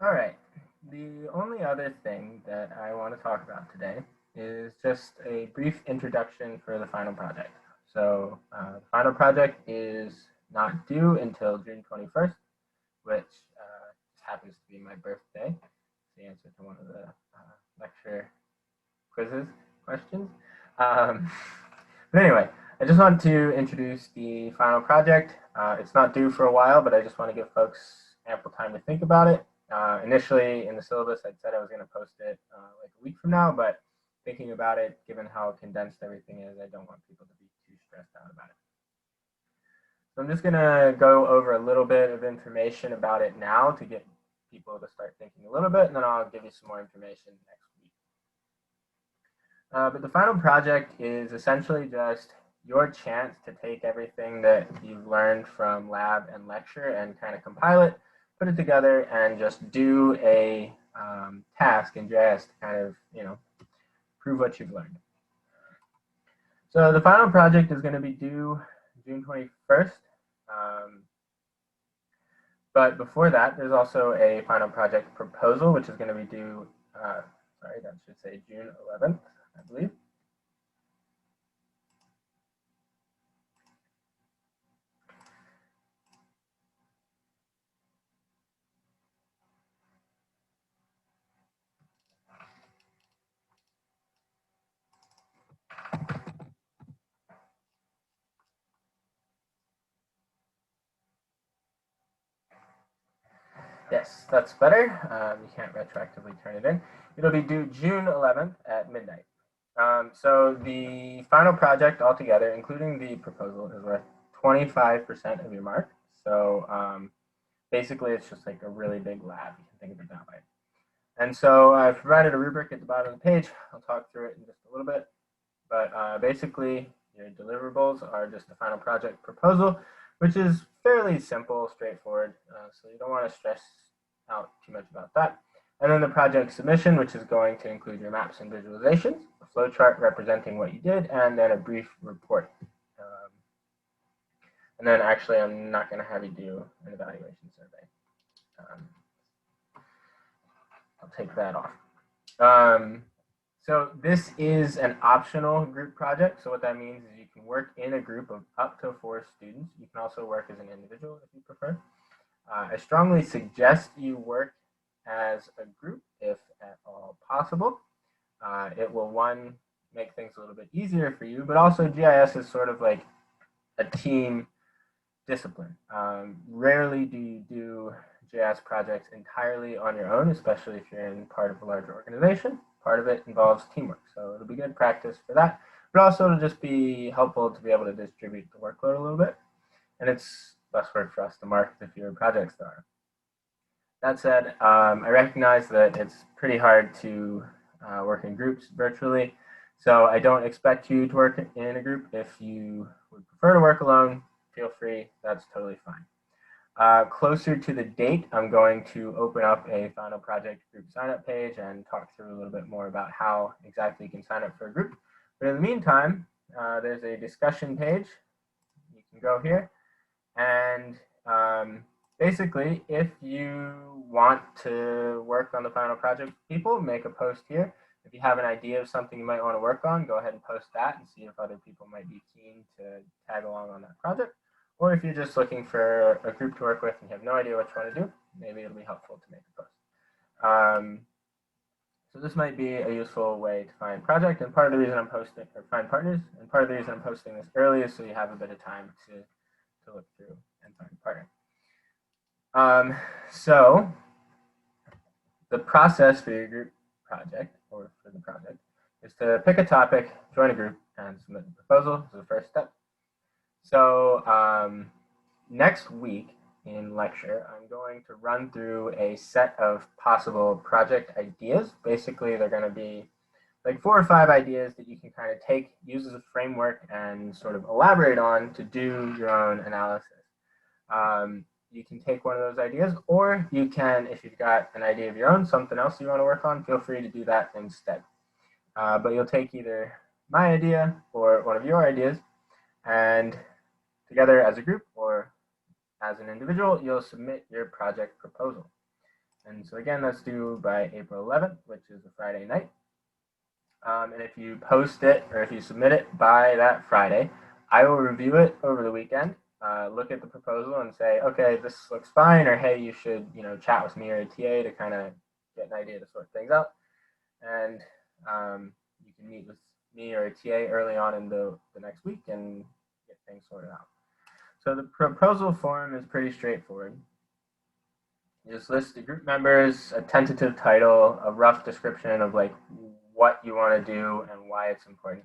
All right. The only other thing that I want to talk about today is just a brief introduction for the final project. So, the final project is not due until June 21st, which just happens to be my birthday. It's the answer to one of the lecture quizzes questions. Um, but anyway, I just want to introduce the final project. It's not due for a while, but I just want to give folks ample time to think about it. Initially, in the syllabus, I said I was going to post it like a week from now, but thinking about it, given how condensed everything is, I don't want people to be too stressed out about it. So I'm just going to go over a little bit of information about it now to get people to start thinking a little bit, and then I'll give you some more information next week. But the final project is essentially just your chance to take everything that you've learned from lab and lecture and kind of compile it, put it together, and just do a task in JS to kind of, prove what you've learned. So the final project is going to be due June 21st. Um, but before that, there's also a final project proposal, which is going to be due, sorry, that should say June 11th, I believe. Yes, that's better. You can't retroactively turn it in. It'll be due June 11th at midnight. So the final project altogether, including the proposal, is worth 25% of your mark. So basically, it's just like a really big lab. You can think of it that way. And so I've provided a rubric at the bottom of the page. I'll talk through it in just a little bit. But basically, your deliverables are just the final project proposal, which is fairly simple, straightforward. So you don't want to stress out too much about that. And then the project submission, which is going to include your maps and visualizations, a flowchart representing what you did, and then a brief report. And then actually, I'm not going to have you do an evaluation survey. Um, I'll take that off. Um, so this is an optional group project. So what that means is you can work in a group of up to 4 students. You can also work as an individual if you prefer. I strongly suggest you work as a group if at all possible. It will, one, make things a little bit easier for you, but also GIS is sort of like a team discipline. Rarely do you do JS projects entirely on your own, especially if you're in part of a larger organization. Part of it involves teamwork, so it'll be good practice for that, but also it'll just be helpful to be able to distribute the workload a little bit, and it's less work for us to mark the fewer projects there are. That said, I recognize that it's pretty hard to work in groups virtually, so I don't expect you to work in a group. If you would prefer to work alone, feel free. That's totally fine. Closer to the date, I'm going to open up a final project group sign-up page and talk through a little bit more about how exactly you can sign up for a group. But in the meantime, there's a discussion page. You can go here. And basically, if you want to work on the final project with people, make a post here. If you have an idea of something you might want to work on, go ahead and post that and see if other people might be keen to tag along on that project. Or if you're just looking for a group to work with and you have no idea what you want to do, maybe it'll be helpful to make a post. So this might be a useful way to find project, and part of the reason I'm posting, or find partners, and part of the reason I'm posting this early is so you have a bit of time to look through and find a partner. So the process for your group project, or for the project, is to pick a topic, join a group, and submit a proposal. This is the first step. So next week in lecture, I'm going to run through a set of possible project ideas. Basically, they're going to be like 4 or 5 ideas that you can kind of take, use as a framework, and sort of elaborate on to do your own analysis. You can take one of those ideas, or you can, if you've got an idea of your own, something else you want to work on, feel free to do that instead. But you'll take either my idea or one of your ideas, and together as a group or as an individual, you'll submit your project proposal. And so again, that's due by April 11th, which is a Friday night. And if you post it or if you submit it by that Friday, I will review it over the weekend, look at the proposal and say, okay, this looks fine, or hey, you should chat with me or a TA to kind of get an idea to sort things out. And you can meet with me or a TA early on in the next week and get things sorted out. So the proposal form is pretty straightforward. You just list the group members, a tentative title, a rough description of like what you want to do and why it's important.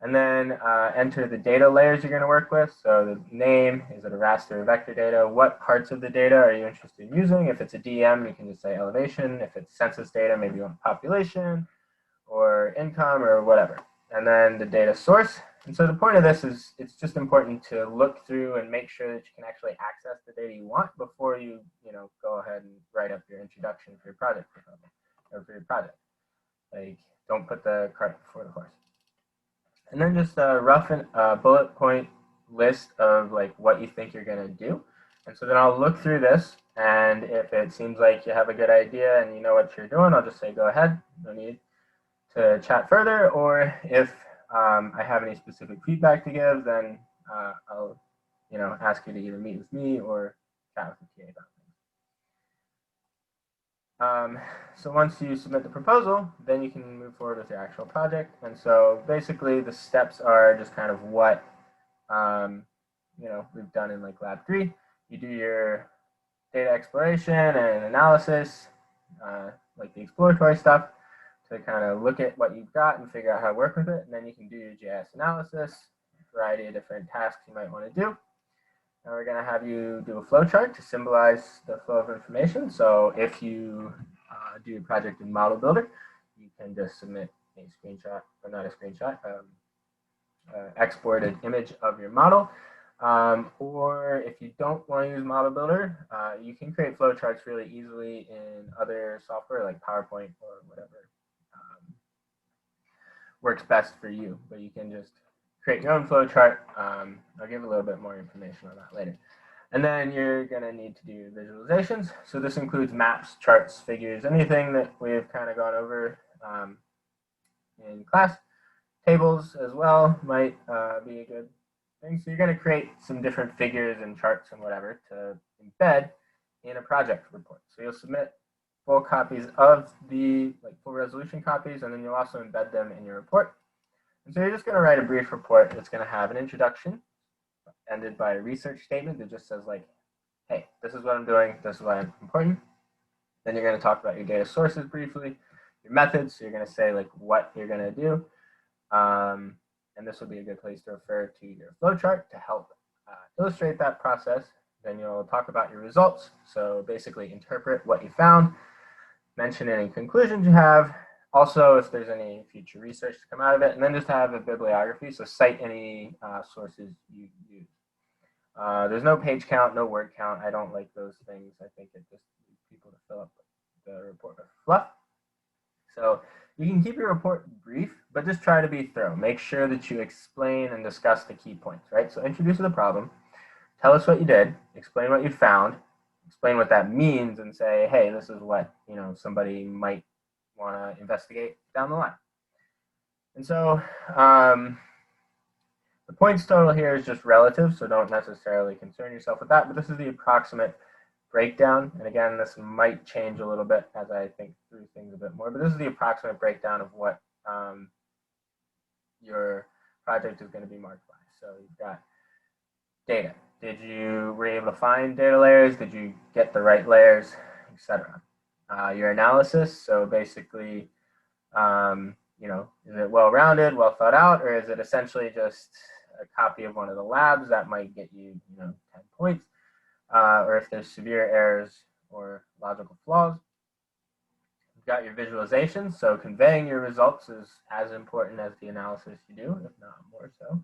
And then enter the data layers you're going to work with. So the name, is it a raster or vector data? What parts of the data are you interested in using? If it's a DM, you can just say elevation. If it's census data, maybe you want population or income or whatever. And then the data source. And so the point of this is it's just important to look through and make sure that you can actually access the data you want before you go ahead and write up your introduction for your project or for your project. Like, don't put the cart before the horse. And then just a rough bullet point list of like what you think you're going to do. And so then I'll look through this, and if it seems like you have a good idea and you know what you're doing, I'll just say go ahead. No need to chat further. Or if I have any specific feedback to give, then I'll ask you to either meet with me or chat with the TA about things. So once you submit the proposal, then you can move forward with your actual project. And so basically the steps are just kind of what we've done in like lab 3. You do your data exploration and analysis, like the exploratory stuff, to kind of look at what you've got and figure out how to work with it. And then you can do your JS analysis, a variety of different tasks you might want to do. And we're going to have you do a flowchart to symbolize the flow of information. So if you do your project in Model Builder, you can just submit a screenshot, or not a screenshot, exported image of your model. Or if you don't want to use Model Builder, you can create flowcharts really easily in other software like PowerPoint or whatever works best for you. But you can just create your own flowchart. I'll give a little bit more information on that later. And then you're going to need to do visualizations. So this includes maps, charts, figures, anything that we've kind of gone over in class. Tables as well might be a good thing. So you're going to create some different figures and charts and whatever to embed in a project report. So you'll submit full copies of the full resolution copies, and then you'll also embed them in your report. And so you're just going to write a brief report that's going to have an introduction ended by a research statement that just says like, hey, this is what I'm doing, this is why I'm important. Then you're going to talk about your data sources briefly, your methods. So you're going to say like what you're going to do. And this will be a good place to refer to your flowchart to help illustrate that process. Then you'll talk about your results. So basically interpret what you found, mention any conclusions you have, also if there's any future research to come out of it, and then just have a bibliography, so cite any sources you use. There's no page count, no word count. I don't like those things. I think it just leads people to fill up the report with fluff. So you can keep your report brief, but just try to be thorough. Make sure that you explain and discuss the key points, right? So introduce the problem, tell us what you did, explain what you found, explain what that means, and say, hey, this is what somebody might want to investigate down the line. And so the points total here is just relative, so don't necessarily concern yourself with that, but this is the approximate breakdown. And again, this might change a little bit as I think through things a bit more, but this is the approximate breakdown of what your project is going to be marked by. So you've got data. Were you able to find data layers? Did you get the right layers, etc.? Your analysis. So basically, is it well-rounded, well thought out, or is it essentially just a copy of one of the labs that might get you, 10 points? Or if there's severe errors or logical flaws. You've got your visualizations, so conveying your results is as important as the analysis you do, if not more so.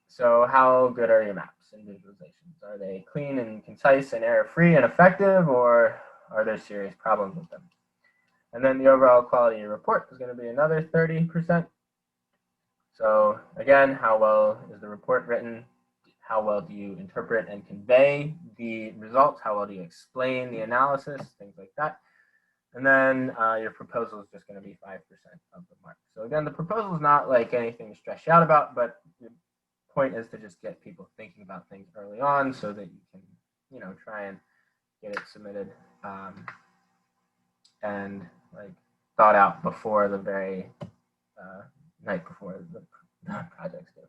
So how good are your maps and visualizations? Are they clean and concise and error-free and effective, or are there serious problems with them? And then the overall quality of your report is going to be another 30%. So again, how well is the report written? how well do you interpret and convey the results? How well do you explain the analysis? Things like that. And then your proposal is just going to be 5% of the mark. So again, the proposal is not like anything to stress you out about, but the point is to just get people thinking about things early on so that you can, you know, try and get it submitted and like thought out before the very night before the project's due.